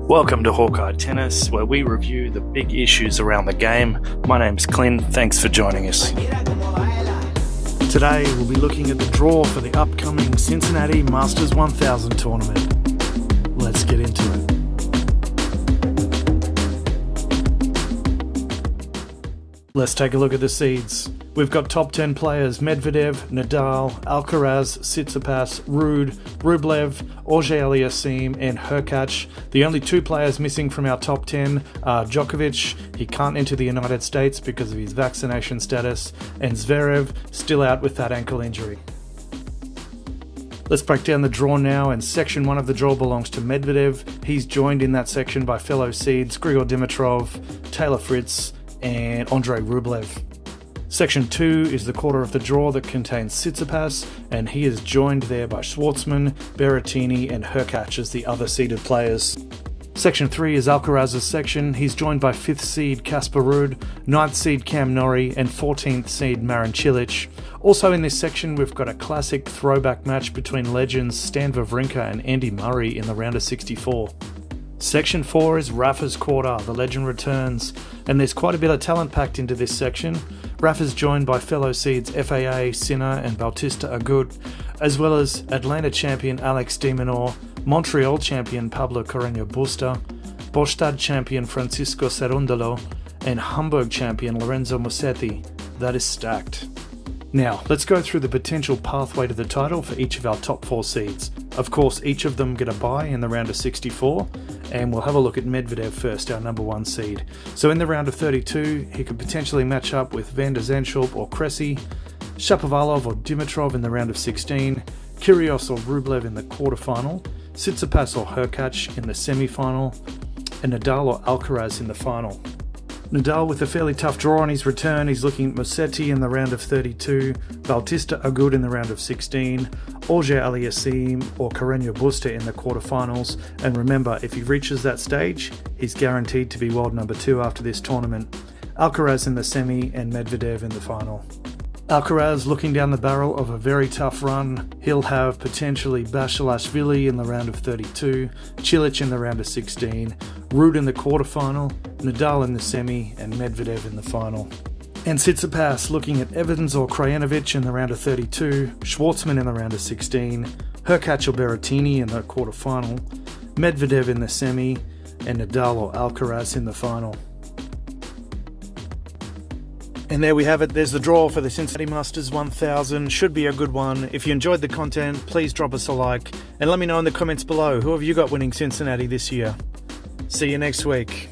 Welcome to Hawkeye Tennis, where we review the big issues around the game. My name's Clint, thanks for joining us. Today we'll be looking at the draw for the upcoming Cincinnati Masters 1000 tournament. Let's get into it. Let's take a look at the seeds. We've got top 10 players: Medvedev, Nadal, Alcaraz, Tsitsipas, Ruud, Rublev, Auger-Aliassime and Hurkacz. The only two players missing from our top 10 are Djokovic, he can't enter the United States because of his vaccination status, and Zverev, still out with that ankle injury. Let's break down the draw now, and section 1 of the draw belongs to Medvedev. He's joined in that section by fellow seeds Grigor Dimitrov, Taylor Fritz and Andrei Rublev. Section 2 is the quarter of the draw that contains Tsitsipas, and he is joined there by Schwartzman, Berrettini and Hurkacz as the other seeded players. Section 3 is Alcaraz's section. He's joined by 5th seed Casper Ruud, 9th seed Cam Norrie and 14th seed Marin Cilic. Also in this section we've got a classic throwback match between legends Stan Wawrinka and Andy Murray in the round of 64. Section 4 is Rafa's quarter, the legend returns, and there's quite a bit of talent packed into this section. Rafa's joined by fellow seeds FAA, Sinner and Bautista Agut, as well as Atlanta champion Alex de Minaur, Montreal champion Pablo Carreño Busta, Båstad champion Francisco Cerundolo, and Hamburg champion Lorenzo Musetti. That is stacked. Now, let's go through the potential pathway to the title for each of our top 4 seeds. Of course, each of them get a bye in the round of 64, and we'll have a look at Medvedev first, our number 1 seed. So in the round of 32, he could potentially match up with Van der Zandschulp or Cressy, Shapovalov or Dimitrov in the round of 16, Kyrgios or Rublev in the quarterfinal, Tsitsipas or Hurkacz in the semi-final, and Nadal or Alcaraz in the final. Nadal with a fairly tough draw on his return. He's looking at Musetti in the round of 32, Bautista Agut in the round of 16, Auger-Aliassime or Carreño Busta in the quarterfinals. And remember, if he reaches that stage, he's guaranteed to be world number 2 after this tournament. Alcaraz in the semi and Medvedev in the final. Alcaraz looking down the barrel of a very tough run. He'll have potentially Basilashvili in the round of 32, Cilic in the round of 16, Ruud in the quarterfinal, Nadal in the semi and Medvedev in the final. And Tsitsipas looking at Evans or Krajinovic in the round of 32, Schwartzman in the round of 16, Hurkacz or Berrettini in the quarterfinal, Medvedev in the semi and Nadal or Alcaraz in the final. And there we have it, there's the draw for the Cincinnati Masters 1000. Should be a good one. If you enjoyed the content, please drop us a like and let me know in the comments below, who have you got winning Cincinnati this year? See you next week.